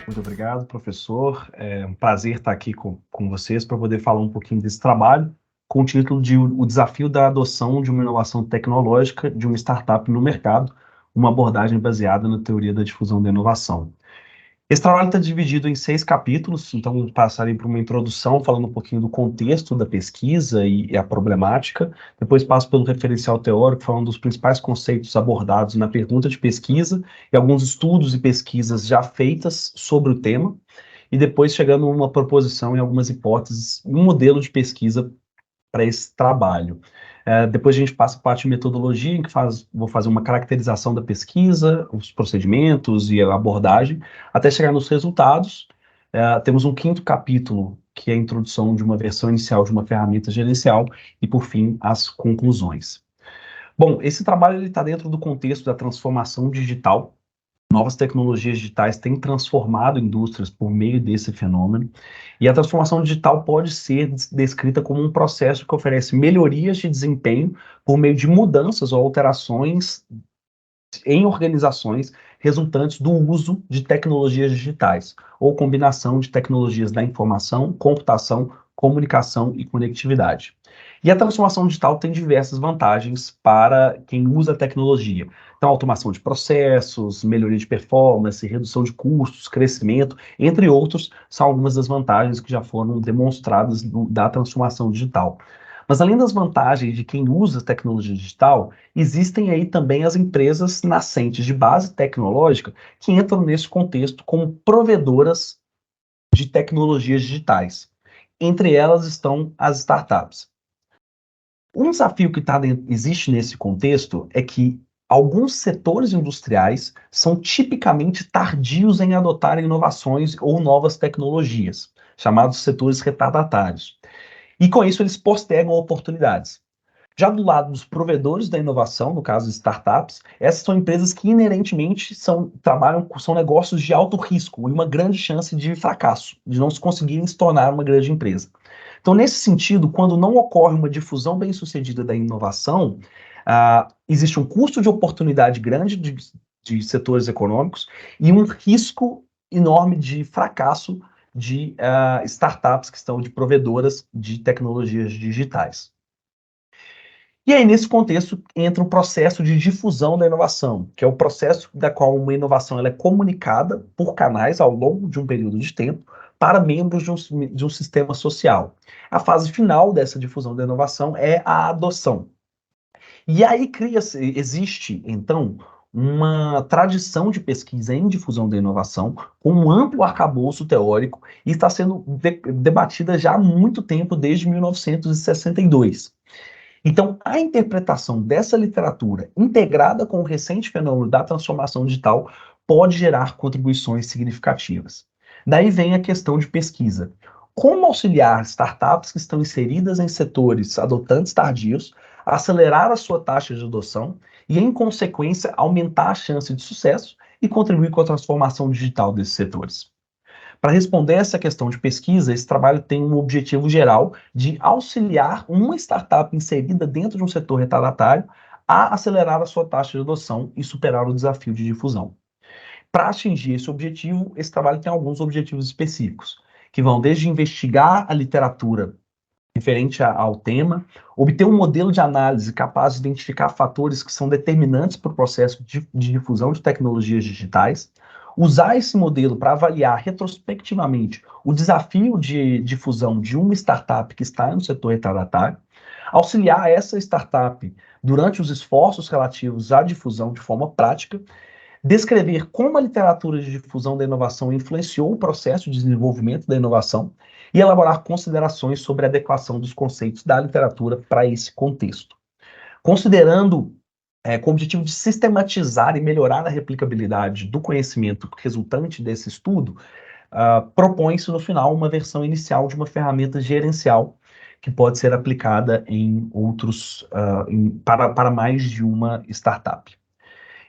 Muito obrigado, professor. É um prazer estar aqui com vocês para poder falar um pouquinho desse trabalho, com o título de O Desafio da Adoção de uma Inovação Tecnológica de uma Startup no Mercado, uma abordagem baseada na teoria da difusão da inovação. Esse trabalho está dividido em 6 capítulos, então passarei por uma introdução falando um pouquinho do contexto da pesquisa e a problemática, depois passo pelo referencial teórico, falando dos principais conceitos abordados na pergunta de pesquisa e alguns estudos e pesquisas já feitas sobre o tema, e depois chegando a uma proposição e algumas hipóteses, um modelo de pesquisa para esse trabalho. Depois a gente passa para a parte de metodologia, em que vou fazer uma caracterização da pesquisa, os procedimentos e a abordagem, até chegar nos resultados. Temos um 5º capítulo, que é a introdução de uma versão inicial de uma ferramenta gerencial, e, por fim, as conclusões. Bom, esse trabalho está dentro do contexto da transformação digital. Novas tecnologias digitais têm transformado indústrias por meio desse fenômeno, e a transformação digital pode ser descrita como um processo que oferece melhorias de desempenho por meio de mudanças ou alterações em organizações resultantes do uso de tecnologias digitais, ou combinação de tecnologias da informação, computação, comunicação e conectividade. E a transformação digital tem diversas vantagens para quem usa a tecnologia. Então, automação de processos, melhoria de performance, redução de custos, crescimento, entre outros, são algumas das vantagens que já foram demonstradas da transformação digital. Mas além das vantagens de quem usa a tecnologia digital, existem aí também as empresas nascentes de base tecnológica que entram nesse contexto como provedoras de tecnologias digitais. Entre elas estão as startups. Um desafio que existe nesse contexto é que alguns setores industriais são tipicamente tardios em adotar inovações ou novas tecnologias, chamados setores retardatários. E com isso eles postergam oportunidades. Já do lado dos provedores da inovação, no caso de startups, essas são empresas que inerentemente são negócios de alto risco e uma grande chance de fracasso, de não se conseguirem se tornar uma grande empresa. Então, nesse sentido, quando não ocorre uma difusão bem-sucedida da inovação, existe um custo de oportunidade grande de setores econômicos e um risco enorme de fracasso de startups que estão de provedoras de tecnologias digitais. E aí, nesse contexto, entra o processo de difusão da inovação, que é o processo da qual uma inovação ela é comunicada por canais ao longo de um período de tempo para membros de um sistema social. A fase final dessa difusão da inovação é a adoção. E aí existe, então, uma tradição de pesquisa em difusão da inovação, com um amplo arcabouço teórico, e está sendo debatida já há muito tempo, desde 1962. Então, a interpretação dessa literatura, integrada com o recente fenômeno da transformação digital, pode gerar contribuições significativas. Daí vem a questão de pesquisa. Como auxiliar startups que estão inseridas em setores adotantes tardios a acelerar a sua taxa de adoção e, em consequência, aumentar a chance de sucesso e contribuir com a transformação digital desses setores? Para responder essa questão de pesquisa, esse trabalho tem um objetivo geral de auxiliar uma startup inserida dentro de um setor retardatário a acelerar a sua taxa de adoção e superar o desafio de difusão. Para atingir esse objetivo, esse trabalho tem alguns objetivos específicos, que vão desde investigar a literatura referente ao tema, obter um modelo de análise capaz de identificar fatores que são determinantes para o processo de difusão de tecnologias digitais, usar esse modelo para avaliar retrospectivamente o desafio de difusão de uma startup que está no setor retardatário, auxiliar essa startup durante os esforços relativos à difusão de forma prática, descrever como a literatura de difusão da inovação influenciou o processo de desenvolvimento da inovação e elaborar considerações sobre a adequação dos conceitos da literatura para esse contexto. Considerando com o objetivo de sistematizar e melhorar a replicabilidade do conhecimento resultante desse estudo, propõe-se no final uma versão inicial de uma ferramenta gerencial que pode ser aplicada em outros, para mais de uma startup.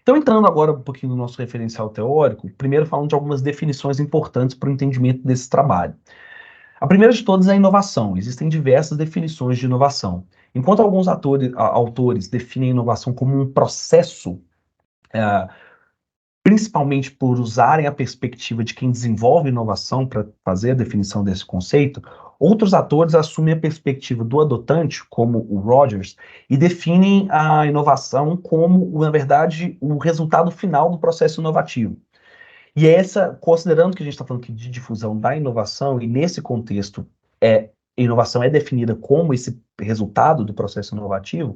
Então, entrando agora um pouquinho no nosso referencial teórico, primeiro falando de algumas definições importantes para o entendimento desse trabalho. A primeira de todas é a inovação. Existem diversas definições de inovação. Enquanto alguns autores definem a inovação como um processo, principalmente por usarem a perspectiva de quem desenvolve inovação para fazer a definição desse conceito, outros atores assumem a perspectiva do adotante, como o Rogers, e definem a inovação como, na verdade, o resultado final do processo inovativo. E considerando que a gente está falando aqui de difusão da inovação, e nesse contexto, inovação é definida como esse resultado do processo inovativo,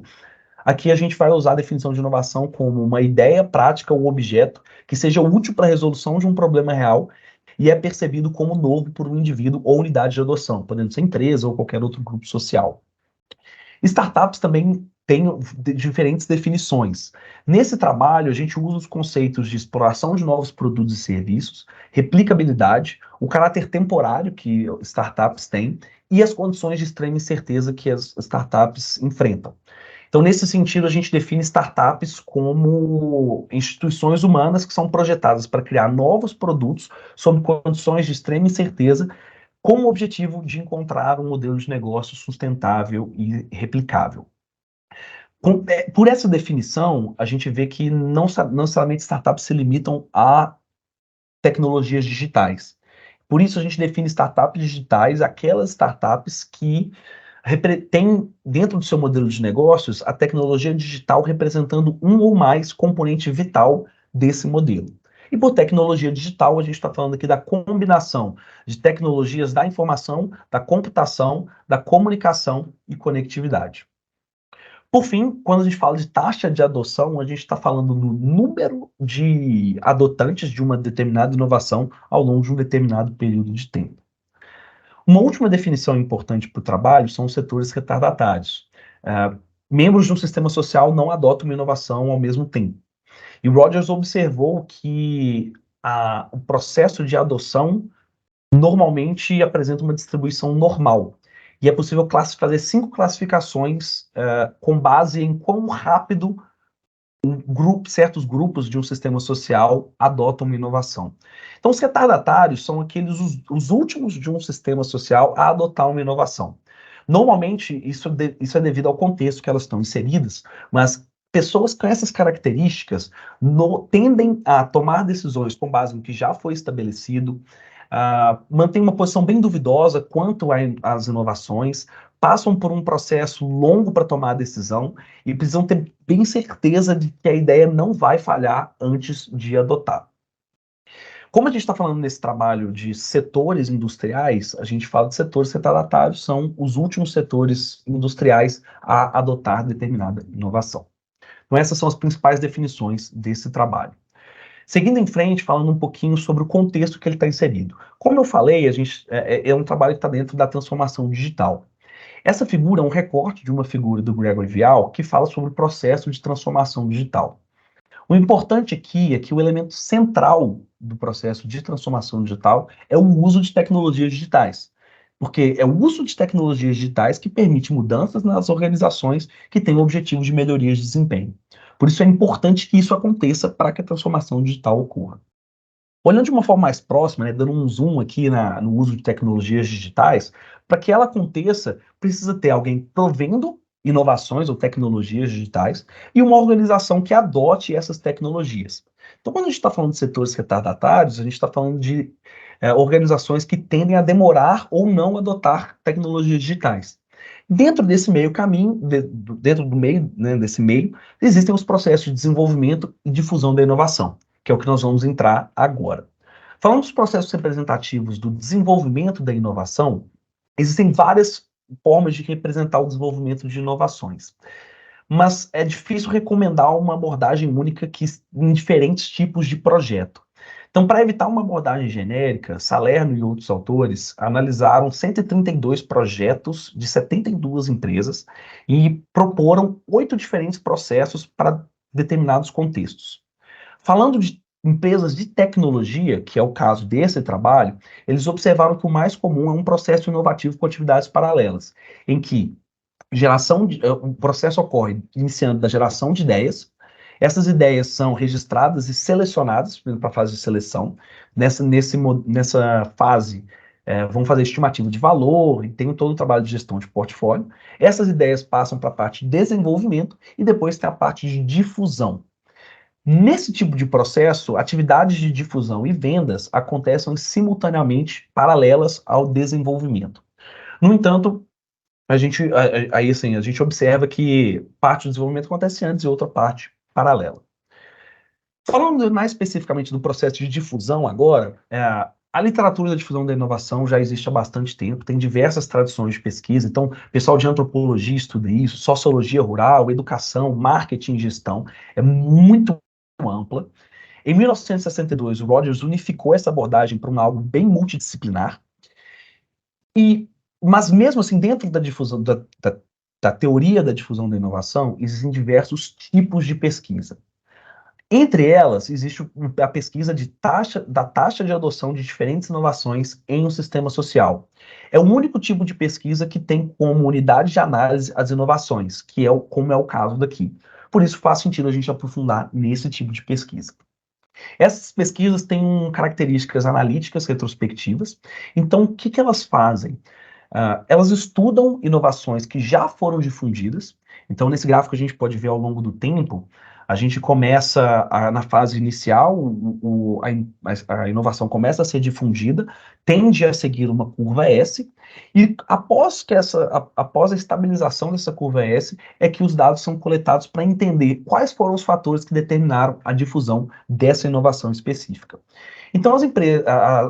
aqui a gente vai usar a definição de inovação como uma ideia, prática ou objeto que seja útil para a resolução de um problema real e é percebido como novo por um indivíduo ou unidade de adoção, podendo ser empresa ou qualquer outro grupo social. Startups também têm diferentes definições. Nesse trabalho, a gente usa os conceitos de exploração de novos produtos e serviços, replicabilidade, o caráter temporário que startups têm e as condições de extrema incerteza que as startups enfrentam. Então, nesse sentido, a gente define startups como instituições humanas que são projetadas para criar novos produtos sob condições de extrema incerteza, com o objetivo de encontrar um modelo de negócio sustentável e replicável. Por essa definição, a gente vê que não necessariamente startups se limitam a tecnologias digitais. Por isso, a gente define startups digitais aquelas startups que têm dentro do seu modelo de negócios a tecnologia digital representando um ou mais componente vital desse modelo. E por tecnologia digital, a gente está falando aqui da combinação de tecnologias da informação, da computação, da comunicação e conectividade. Por fim, quando a gente fala de taxa de adoção, a gente está falando do número de adotantes de uma determinada inovação ao longo de um determinado período de tempo. Uma última definição importante para o trabalho são os setores retardatários. Membros de um sistema social não adotam uma inovação ao mesmo tempo. E Rogers observou que o processo de adoção normalmente apresenta uma distribuição normal. E é possível fazer 5 classificações com base em quão rápido certos grupos de um sistema social adotam uma inovação. Então, os retardatários são os últimos de um sistema social a adotar uma inovação. Normalmente, isso é devido ao contexto que elas estão inseridas, mas pessoas com essas características tendem a tomar decisões com base no que já foi estabelecido, mantêm uma posição bem duvidosa quanto às inovações, passam por um processo longo para tomar a decisão e precisam ter bem certeza de que a ideia não vai falhar antes de adotar. Como a gente está falando nesse trabalho de setores industriais, a gente fala de setores retardatários, são os últimos setores industriais a adotar determinada inovação. Então essas são as principais definições desse trabalho. Seguindo em frente, falando um pouquinho sobre o contexto que ele está inserido. Como eu falei, é um trabalho que está dentro da transformação digital. Essa figura é um recorte de uma figura do Gregory Vial que fala sobre o processo de transformação digital. O importante aqui é que o elemento central do processo de transformação digital é o uso de tecnologias digitais, porque é o uso de tecnologias digitais que permite mudanças nas organizações que têm o objetivo de melhoria de desempenho. Por isso é importante que isso aconteça para que a transformação digital ocorra. Olhando de uma forma mais próxima, né, dando um zoom aqui no uso de tecnologias digitais, para que ela aconteça, precisa ter alguém provendo inovações ou tecnologias digitais e uma organização que adote essas tecnologias. Então, quando a gente está falando de setores retardatários, a gente está falando de organizações que tendem a demorar ou não adotar tecnologias digitais. Dentro desse meio caminho, dentro do meio, né, desse meio, existem os processos de desenvolvimento e difusão da inovação, que é o que nós vamos entrar agora. Falando dos processos representativos do desenvolvimento da inovação, existem várias formas de representar o desenvolvimento de inovações. Mas é difícil recomendar uma abordagem única em diferentes tipos de projeto. Então, para evitar uma abordagem genérica, Salerno e outros autores analisaram 132 projetos de 72 empresas e proporam 8 diferentes processos para determinados contextos. Falando de empresas de tecnologia, que é o caso desse trabalho, eles observaram que o mais comum é um processo inovativo com atividades paralelas, em que o processo ocorre iniciando da geração de ideias, Essas ideias são registradas e selecionadas para a fase de seleção. Nessa fase, vão fazer estimativa de valor e tem todo o trabalho de gestão de portfólio. Essas ideias passam para a parte de desenvolvimento e depois tem a parte de difusão. Nesse tipo de processo, atividades de difusão e vendas acontecem simultaneamente paralelas ao desenvolvimento. No entanto, a gente observa que parte do desenvolvimento acontece antes e outra parte paralela. Falando mais especificamente do processo de difusão agora, a literatura da difusão da inovação já existe há bastante tempo, tem diversas tradições de pesquisa, então o pessoal de antropologia estuda isso, sociologia rural, educação, marketing e gestão, é muito ampla. Em 1962, o Rogers unificou essa abordagem para algo bem multidisciplinar, mas mesmo assim, dentro da difusão, da teoria da difusão da inovação, existem diversos tipos de pesquisa. Entre elas, existe a pesquisa da taxa de adoção de diferentes inovações em um sistema social. É o único tipo de pesquisa que tem como unidade de análise as inovações, como é o caso daqui. Por isso faz sentido a gente aprofundar nesse tipo de pesquisa. Essas pesquisas têm características analíticas retrospectivas. Então, o que elas fazem? Elas estudam inovações que já foram difundidas. Então, nesse gráfico a gente pode ver ao longo do tempo, a gente começa na fase inicial, a inovação começa a ser difundida, tende a seguir uma curva S, e após a estabilização dessa curva S, é que os dados são coletados para entender quais foram os fatores que determinaram a difusão dessa inovação específica. Então,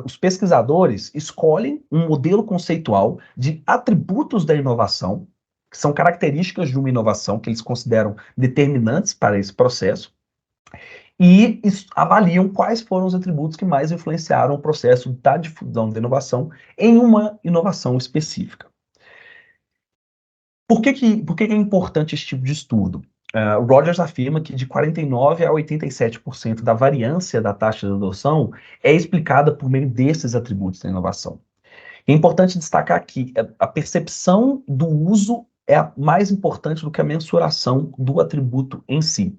os pesquisadores escolhem um modelo conceitual de atributos da inovação, que são características de uma inovação que eles consideram determinantes para esse processo, e avaliam quais foram os atributos que mais influenciaram o processo da difusão da inovação em uma inovação específica. Por que é importante esse tipo de estudo? O Rogers afirma que de 49% a 87% da variância da taxa de adoção é explicada por meio desses atributos da inovação. É importante destacar que a percepção do uso é mais importante do que a mensuração do atributo em si.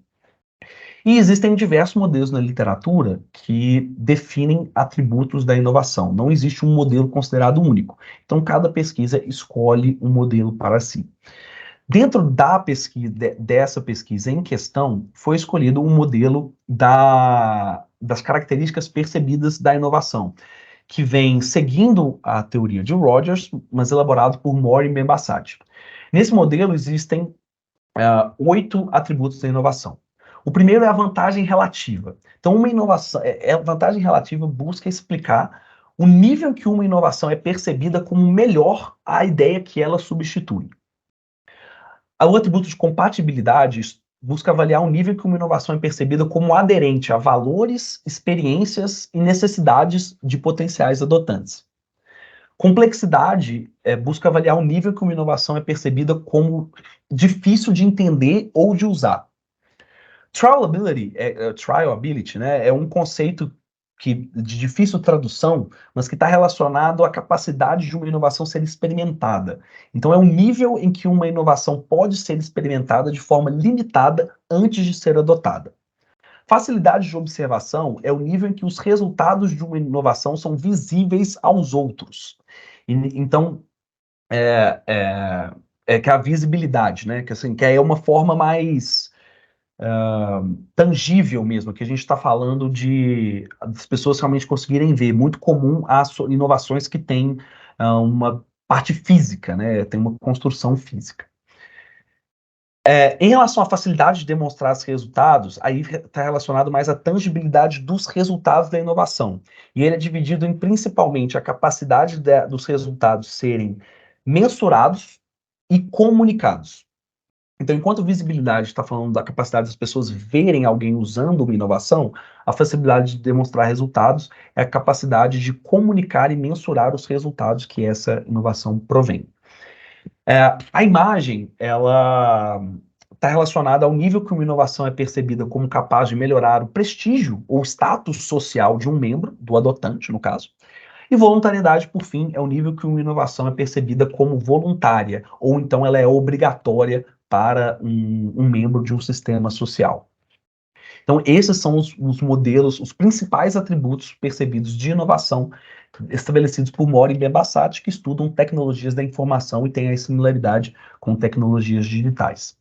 E existem diversos modelos na literatura que definem atributos da inovação. Não existe um modelo considerado único. Então, cada pesquisa escolhe um modelo para si. Dentro dessa pesquisa em questão, foi escolhido um modelo das características percebidas da inovação, que vem seguindo a teoria de Rogers, mas elaborado por Moore e Benbassat. Nesse modelo existem 8 atributos da inovação. O primeiro é a vantagem relativa. Então, uma inovação, a vantagem relativa busca explicar o nível que uma inovação é percebida como melhor à ideia que ela substitui. O atributo de compatibilidade busca avaliar o nível que uma inovação é percebida como aderente a valores, experiências e necessidades de potenciais adotantes. Complexidade busca avaliar o nível que uma inovação é percebida como difícil de entender ou de usar. Trialability, né, é um conceito de difícil tradução, mas que está relacionado à capacidade de uma inovação ser experimentada. Então, é um nível em que uma inovação pode ser experimentada de forma limitada antes de ser adotada. Facilidade de observação é o nível em que os resultados de uma inovação são visíveis aos outros. Então, que a visibilidade, né, que é uma forma mais tangível mesmo, que a gente está falando das pessoas realmente conseguirem ver. Muito comum as inovações que têm uma parte física, né? Tem uma construção física. Em relação à facilidade de demonstrar os resultados, aí está relacionado mais à tangibilidade dos resultados da inovação. E ele é dividido em principalmente a capacidade dos resultados serem mensurados e comunicados. Então, enquanto visibilidade está falando da capacidade das pessoas verem alguém usando uma inovação, a facilidade de demonstrar resultados é a capacidade de comunicar e mensurar os resultados que essa inovação provém. A imagem, ela está relacionada ao nível que uma inovação é percebida como capaz de melhorar o prestígio ou status social de um membro, do adotante, no caso. E voluntariedade, por fim, é o nível que uma inovação é percebida como voluntária, ou então ela é obrigatória para um membro de um sistema social. Então, esses são os modelos, os principais atributos percebidos de inovação estabelecidos por Mori e Ben-Bassat, que estudam tecnologias da informação e têm a similaridade com tecnologias digitais.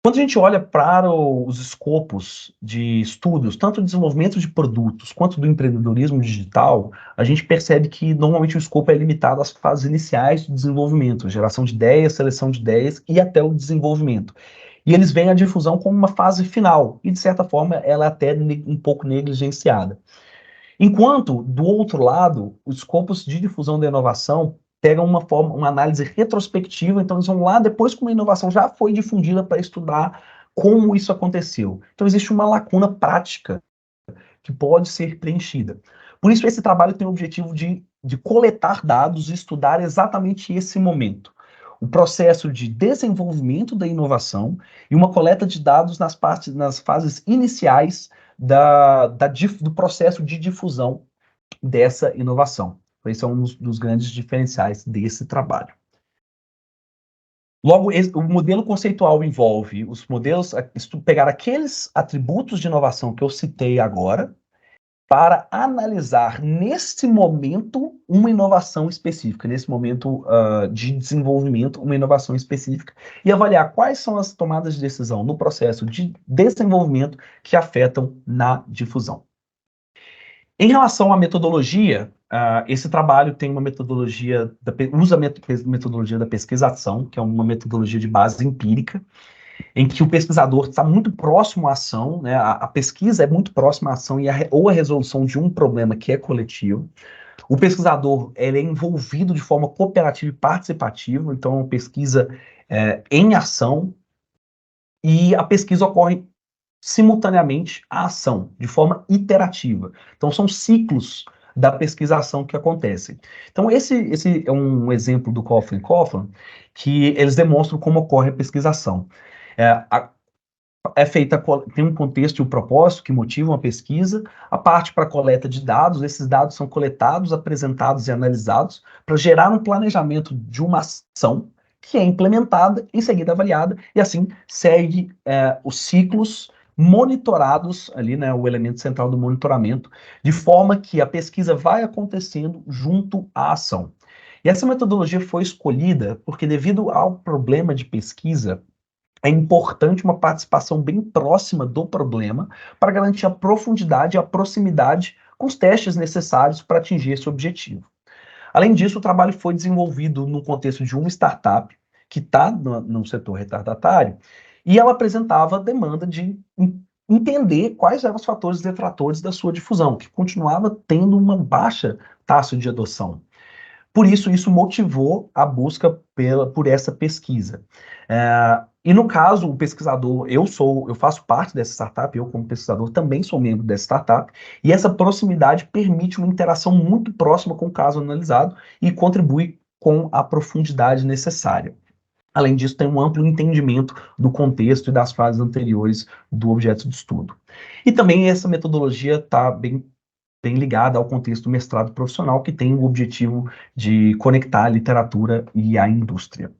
Quando a gente olha para os escopos de estudos, tanto do desenvolvimento de produtos quanto do empreendedorismo digital, a gente percebe que normalmente o escopo é limitado às fases iniciais do desenvolvimento, geração de ideias, seleção de ideias e até o desenvolvimento. E eles veem a difusão como uma fase final, e de certa forma ela é até um pouco negligenciada. Enquanto, do outro lado, os escopos de difusão da inovação pegam uma análise retrospectiva, então eles vão lá depois que uma inovação já foi difundida para estudar como isso aconteceu. Então existe uma lacuna prática que pode ser preenchida. Por isso esse trabalho tem o objetivo de coletar dados e estudar exatamente esse momento. O processo de desenvolvimento da inovação e uma coleta de dados nas fases iniciais do processo de difusão dessa inovação. Esse é um dos grandes diferenciais desse trabalho. Logo, o modelo conceitual envolve os modelos, pegar aqueles atributos de inovação que eu citei agora, para analisar, nesse momento, uma inovação específica, nesse momento de desenvolvimento, uma inovação específica, e avaliar quais são as tomadas de decisão no processo de desenvolvimento que afetam na difusão. Em relação à metodologia, esse trabalho tem uma metodologia, usa a metodologia da pesquisação, que é uma metodologia de base empírica, em que o pesquisador está muito próximo à ação, né? A pesquisa é muito próxima à ação ou a resolução de um problema que é coletivo. O pesquisador ele é envolvido de forma cooperativa e participativa, então é uma pesquisa em ação, e a pesquisa ocorre simultaneamente à ação, de forma iterativa. Então, são ciclos da pesquisação que acontecem. Então, esse é um exemplo do Coughlin Coughlin, que eles demonstram como ocorre a pesquisação. Tem um contexto e um propósito que motivam a pesquisa, a parte para coleta de dados, esses dados são coletados, apresentados e analisados para gerar um planejamento de uma ação que é implementada, em seguida avaliada, e assim segue os ciclos monitorados ali, né, o elemento central do monitoramento, de forma que a pesquisa vai acontecendo junto à ação. E essa metodologia foi escolhida porque, devido ao problema de pesquisa, é importante uma participação bem próxima do problema para garantir a profundidade e a proximidade com os testes necessários para atingir esse objetivo. Além disso, o trabalho foi desenvolvido no contexto de uma startup que está no setor retardatário, e ela apresentava a demanda de entender quais eram os fatores detratores da sua difusão, que continuava tendo uma baixa taxa de adoção. Por isso motivou a busca por essa pesquisa. E no caso, o pesquisador, eu faço parte dessa startup, eu como pesquisador também sou membro dessa startup, e essa proximidade permite uma interação muito próxima com o caso analisado e contribui com a profundidade necessária. Além disso, tem um amplo entendimento do contexto e das fases anteriores do objeto de estudo. E também essa metodologia está bem ligada ao contexto do mestrado profissional, que tem o objetivo de conectar a literatura e a indústria.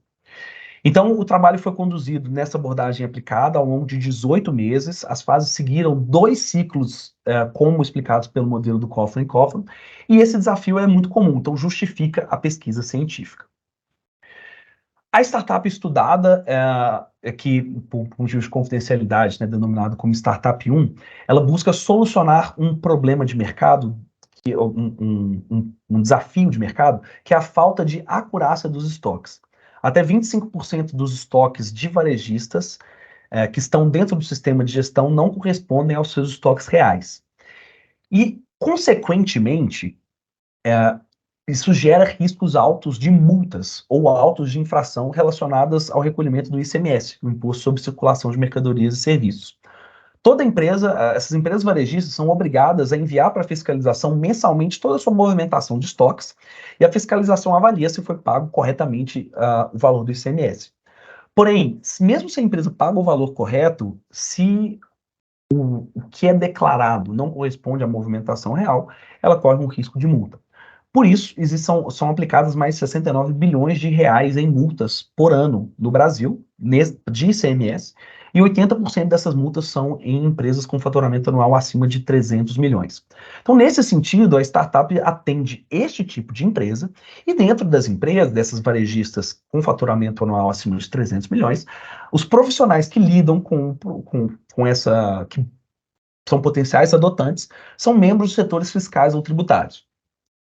Então, o trabalho foi conduzido nessa abordagem aplicada ao longo de 18 meses. As fases seguiram 2 ciclos, como explicados pelo modelo do Coughlin Coughlin, e esse desafio é muito comum, então justifica a pesquisa científica. A startup estudada, que por motivos de confidencialidade, né, denominada como Startup 1, ela busca solucionar um problema de mercado, um desafio de mercado, que é a falta de acurácia dos estoques. Até 25% dos estoques de varejistas que estão dentro do sistema de gestão não correspondem aos seus estoques reais. E, consequentemente, isso gera riscos altos de multas ou autos de infração relacionadas ao recolhimento do ICMS, o Imposto sobre Circulação de Mercadorias e Serviços. Toda empresa, essas empresas varejistas são obrigadas a enviar para a fiscalização mensalmente toda a sua movimentação de estoques, e a fiscalização avalia se foi pago corretamente o valor do ICMS. Porém, mesmo se a empresa paga o valor correto, se o que é declarado não corresponde à movimentação real, ela corre um risco de multa. Por isso, são aplicadas mais de 69 bilhões de reais em multas por ano no Brasil, de ICMS, e 80% dessas multas são em empresas com faturamento anual acima de 300 milhões. Então, nesse sentido, a startup atende este tipo de empresa, e dentro das empresas, dessas varejistas com faturamento anual acima de 300 milhões, os profissionais que lidam com essa, que são potenciais adotantes, são membros dos setores fiscais ou tributários,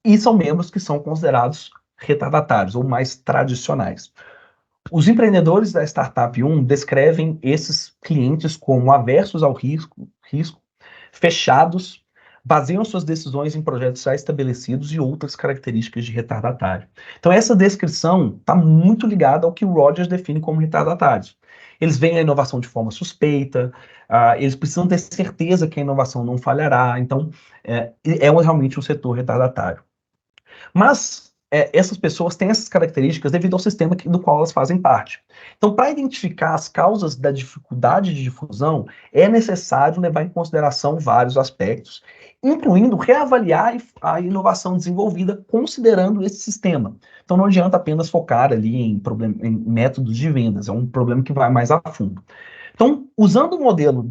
e são membros que são considerados retardatários ou mais tradicionais. Os empreendedores da Startup 1 descrevem esses clientes como aversos ao risco, fechados, baseiam suas decisões em projetos já estabelecidos e outras características de retardatário. Então, essa descrição está muito ligada ao que o Rogers define como retardatários. Eles veem a inovação de forma suspeita, eles precisam ter certeza que a inovação não falhará, então realmente um setor retardatário. Mas essas pessoas têm essas características devido ao sistema do qual elas fazem parte. Então, para identificar as causas da dificuldade de difusão, é necessário levar em consideração vários aspectos, incluindo reavaliar a inovação desenvolvida considerando esse sistema. Então, não adianta apenas focar ali em métodos de vendas, é um problema que vai mais a fundo. Então, usando o modelo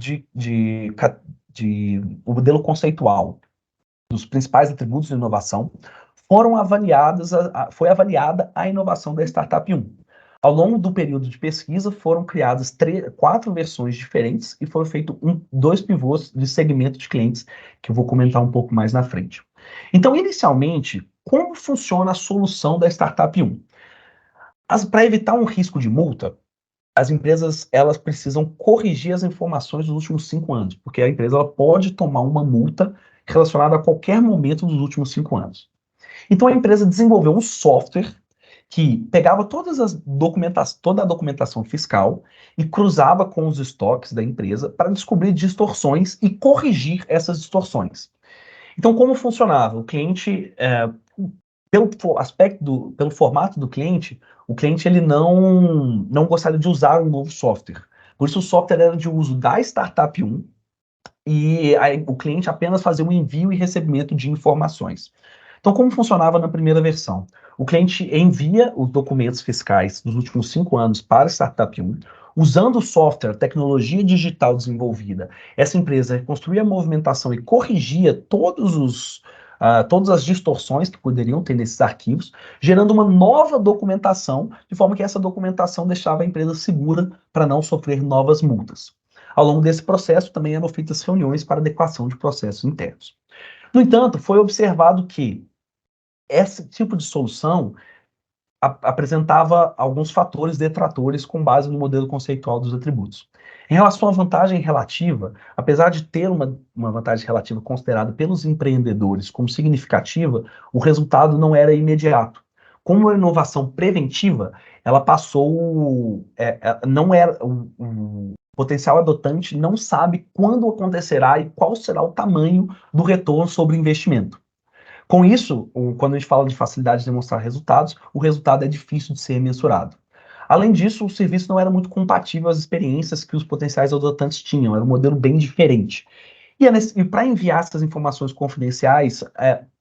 o modelo conceitual dos principais atributos de inovação, foi avaliada a inovação da Startup 1. Ao longo do período de pesquisa, foram criadas 4 versões diferentes e foram feitos 2 pivôs de segmento de clientes, que eu vou comentar um pouco mais na frente. Então, inicialmente, como funciona a solução da Startup 1? Para evitar um risco de multa, as empresas elas precisam corrigir as informações dos últimos 5 anos, porque a empresa ela pode tomar uma multa relacionada a qualquer momento dos últimos 5 anos. Então a empresa desenvolveu um software que pegava toda a documentação fiscal e cruzava com os estoques da empresa para descobrir distorções e corrigir essas distorções. Então, como funcionava? O cliente, pelo formato do cliente, o cliente ele não gostaria de usar um novo software. Por isso o software era de uso da Startup 1 e o cliente apenas fazia o envio e recebimento de informações. Então, como funcionava na primeira versão? O cliente envia os documentos fiscais dos últimos 5 anos para a Startup 1, usando o software, tecnologia digital desenvolvida. Essa empresa reconstruía a movimentação e corrigia todas as distorções que poderiam ter nesses arquivos, gerando uma nova documentação, de forma que essa documentação deixava a empresa segura para não sofrer novas multas. Ao longo desse processo, também eram feitas reuniões para adequação de processos internos. No entanto, foi observado que esse tipo de solução apresentava alguns fatores detratores com base no modelo conceitual dos atributos. Em relação à vantagem relativa, apesar de ter uma vantagem relativa considerada pelos empreendedores como significativa, o resultado não era imediato. Como uma inovação preventiva, ela passou, não era o potencial adotante não sabe quando acontecerá e qual será o tamanho do retorno sobre o investimento. Com isso, quando a gente fala de facilidade de demonstrar resultados, o resultado é difícil de ser mensurado. Além disso, o serviço não era muito compatível às experiências que os potenciais adotantes tinham, era um modelo bem diferente. E para enviar essas informações confidenciais,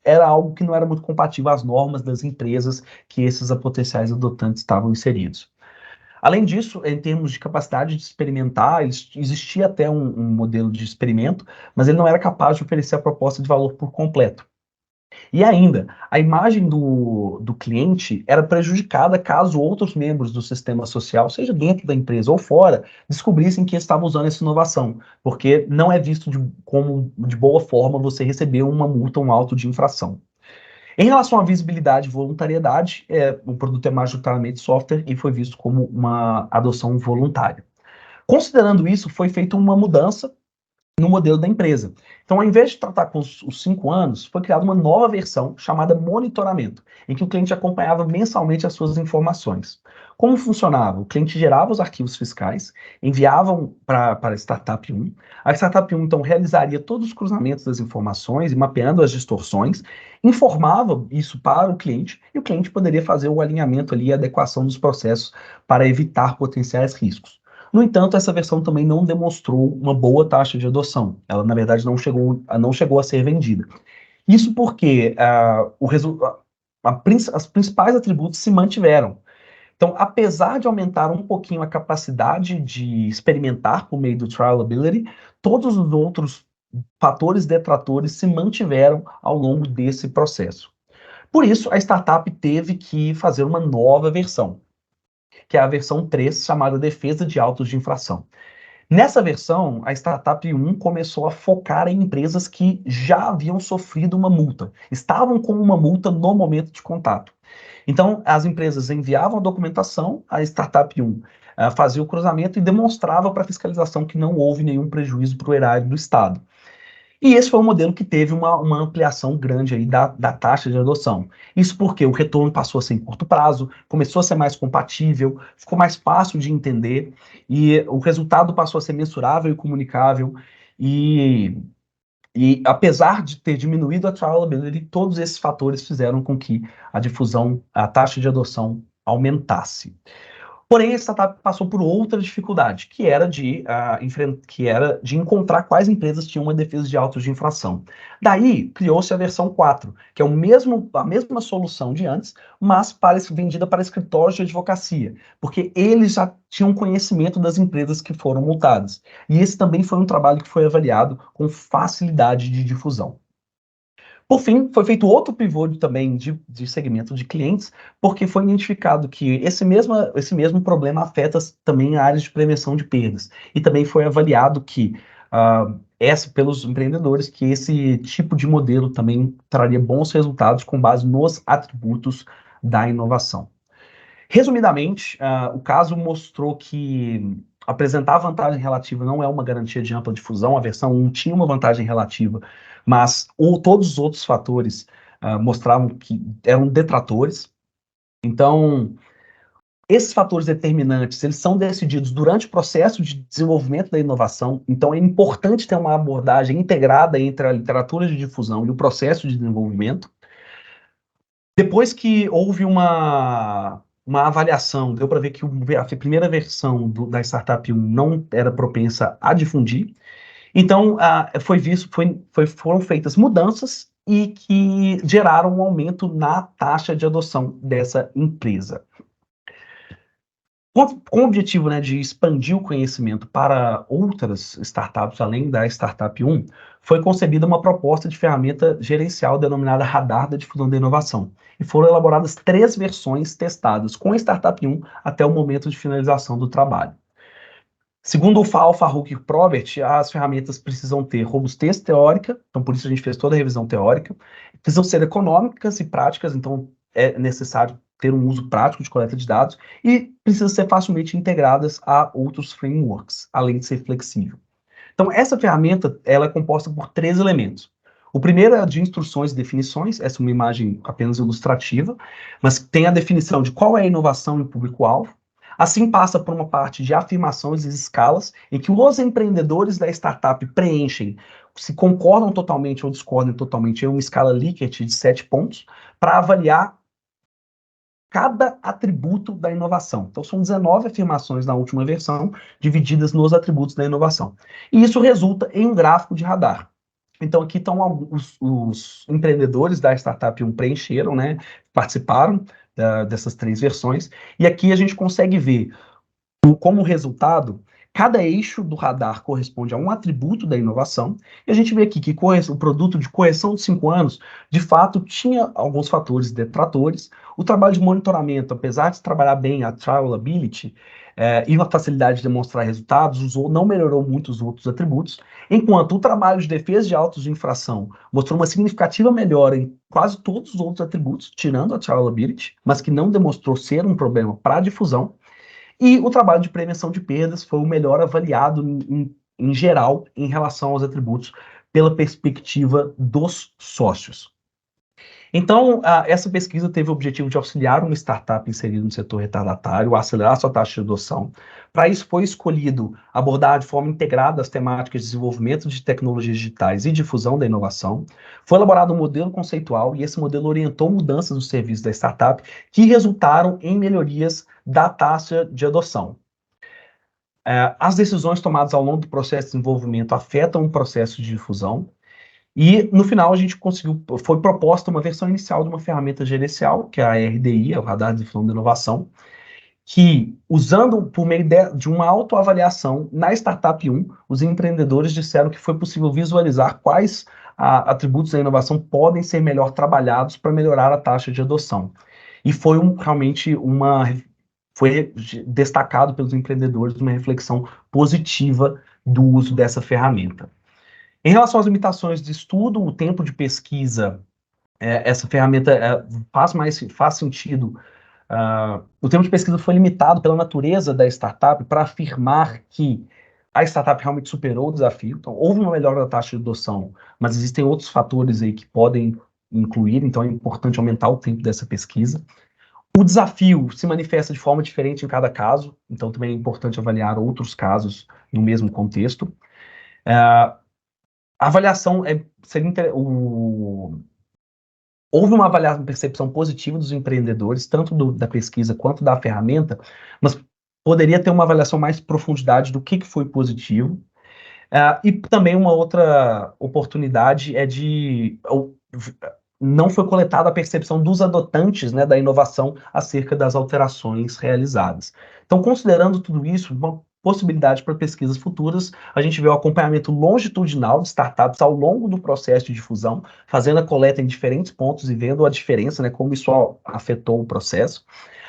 era algo que não era muito compatível às normas das empresas que esses potenciais adotantes estavam inseridos. Além disso, em termos de capacidade de experimentar, existia até um modelo de experimento, mas ele não era capaz de oferecer a proposta de valor por completo. E ainda, a imagem do cliente era prejudicada caso outros membros do sistema social, seja dentro da empresa ou fora, descobrissem que estavam usando essa inovação, porque não é visto como de boa forma você receber uma multa, um auto de infração. Em relação à visibilidade e voluntariedade, o produto é majoritariamente software e foi visto como uma adoção voluntária. Considerando isso, foi feita uma mudança no modelo da empresa. Então, ao invés de tratar com os 5 anos, foi criada uma nova versão chamada monitoramento, em que o cliente acompanhava mensalmente as suas informações. Como funcionava? O cliente gerava os arquivos fiscais, enviavam para a Startup 1, a Startup 1 então realizaria todos os cruzamentos das informações e mapeando as distorções, informava isso para o cliente e o cliente poderia fazer o alinhamento ali e adequação dos processos para evitar potenciais riscos. No entanto, essa versão também não demonstrou uma boa taxa de adoção. Ela, na verdade, não chegou a ser vendida. Isso porque os principais atributos se mantiveram. Então, apesar de aumentar um pouquinho a capacidade de experimentar por meio do Trialability, todos os outros fatores detratores se mantiveram ao longo desse processo. Por isso, a startup teve que fazer uma nova versão, que é a versão 3, chamada Defesa de Autos de Infração. Nessa versão, a Startup 1 começou a focar em empresas que já haviam sofrido uma multa, estavam com uma multa no momento de contato. Então, as empresas enviavam a documentação, a Startup 1 fazia o cruzamento e demonstrava para a fiscalização que não houve nenhum prejuízo para o erário do Estado. E esse foi um modelo que teve uma ampliação grande aí da taxa de adoção. Isso porque o retorno passou a ser em curto prazo, começou a ser mais compatível, ficou mais fácil de entender, e o resultado passou a ser mensurável e comunicável, e, e apesar de ter diminuído a trialability, todos esses fatores fizeram com que a difusão, a taxa de adoção aumentasse. Porém, a startup passou por outra dificuldade, que era de encontrar quais empresas tinham uma defesa de autos de infração. Daí, criou-se a versão 4, que é a mesma solução de antes, mas vendida para escritórios de advocacia, porque eles já tinham conhecimento das empresas que foram multadas. E esse também foi um trabalho que foi avaliado com facilidade de difusão. Por fim, foi feito outro pivô também de segmento de clientes, porque foi identificado que esse mesmo problema afeta também áreas de prevenção de perdas. E também foi avaliado que, pelos empreendedores, que esse tipo de modelo também traria bons resultados com base nos atributos da inovação. Resumidamente, o caso mostrou que apresentar vantagem relativa não é uma garantia de ampla difusão, a versão 1 tinha uma vantagem relativa, mas todos os outros fatores mostravam que eram detratores. Então, esses fatores determinantes, eles são decididos durante o processo de desenvolvimento da inovação, então é importante ter uma abordagem integrada entre a literatura de difusão e o processo de desenvolvimento. Depois que houve uma avaliação, deu para ver que a primeira versão da Startup 1 não era propensa a difundir. Então, foram feitas mudanças e que geraram um aumento na taxa de adoção dessa empresa. Com o objetivo, né, de expandir o conhecimento para outras startups, além da Startup 1, foi concebida uma proposta de ferramenta gerencial denominada Radar da Difusão da Inovação. E foram elaboradas 3 versões testadas com a Startup 1 até o momento de finalização do trabalho. Segundo o Farrukh e Probert, as ferramentas precisam ter robustez teórica, então por isso a gente fez toda a revisão teórica, precisam ser econômicas e práticas, então é necessário ter um uso prático de coleta de dados, e precisam ser facilmente integradas a outros frameworks, além de ser flexível. Então essa ferramenta ela é composta por 3 elementos. O primeiro é de instruções e definições, essa é uma imagem apenas ilustrativa, mas tem a definição de qual é a inovação e o público-alvo. Assim passa por uma parte de afirmações e escalas, em que os empreendedores da startup preenchem se concordam totalmente ou discordam totalmente em uma escala Likert de 7 pontos, para avaliar cada atributo da inovação. Então, são 19 afirmações na última versão, divididas nos atributos da inovação. E isso resulta em um gráfico de radar. Então, aqui estão os empreendedores da Startup 1 preencheram, né, participaram dessas 3 versões, e aqui a gente consegue ver, como resultado, cada eixo do radar corresponde a um atributo da inovação, e a gente vê aqui que o produto de correção de 5 anos, de fato, tinha alguns fatores detratores. O trabalho de monitoramento, apesar de trabalhar bem a trialability e uma facilidade de demonstrar resultados, não melhorou muito os outros atributos, enquanto o trabalho de defesa de autos de infração mostrou uma significativa melhora em quase todos os outros atributos, tirando a trialability, mas que não demonstrou ser um problema para a difusão. E o trabalho de prevenção de perdas foi o melhor avaliado em geral em relação aos atributos pela perspectiva dos sócios. Então, essa pesquisa teve o objetivo de auxiliar uma startup inserida no setor retardatário a acelerar sua taxa de adoção. Para isso, foi escolhido abordar de forma integrada as temáticas de desenvolvimento de tecnologias digitais e difusão da inovação. Foi elaborado um modelo conceitual e esse modelo orientou mudanças nos serviços da startup que resultaram em melhorias da taxa de adoção. As decisões tomadas ao longo do processo de desenvolvimento afetam o processo de difusão. E no final a gente foi proposta uma versão inicial de uma ferramenta gerencial, que é a RDI, o Radar de Difusão da Inovação, que, usando por meio de uma autoavaliação na Startup 1, os empreendedores disseram que foi possível visualizar quais atributos da inovação podem ser melhor trabalhados para melhorar a taxa de adoção. E foi realmente foi destacado pelos empreendedores uma reflexão positiva do uso dessa ferramenta. Em relação às limitações de estudo, o tempo de pesquisa, essa ferramenta faz sentido. O tempo de pesquisa foi limitado pela natureza da startup para afirmar que a startup realmente superou o desafio. Então, houve uma melhora da taxa de adoção, mas existem outros fatores aí que podem incluir, então é importante aumentar o tempo dessa pesquisa. O desafio se manifesta de forma diferente em cada caso, então também é importante avaliar outros casos no mesmo contexto. A avaliação houve uma avaliação, percepção positiva dos empreendedores, tanto da pesquisa quanto da ferramenta, mas poderia ter uma avaliação mais profundidade do que foi positivo. E também uma outra oportunidade não foi coletada a percepção dos adotantes, né, da inovação acerca das alterações realizadas. Então, considerando tudo isso, uma possibilidade para pesquisas futuras, a gente vê o acompanhamento longitudinal de startups ao longo do processo de difusão, fazendo a coleta em diferentes pontos e vendo a diferença, né, como isso afetou o processo,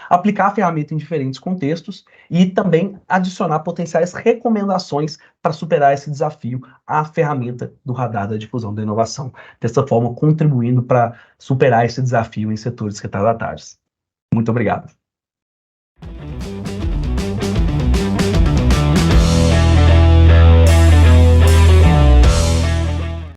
aplicar a ferramenta em diferentes contextos e também adicionar potenciais recomendações para superar esse desafio à ferramenta do radar da difusão da inovação, dessa forma contribuindo para superar esse desafio em setores retardatários. Muito obrigado.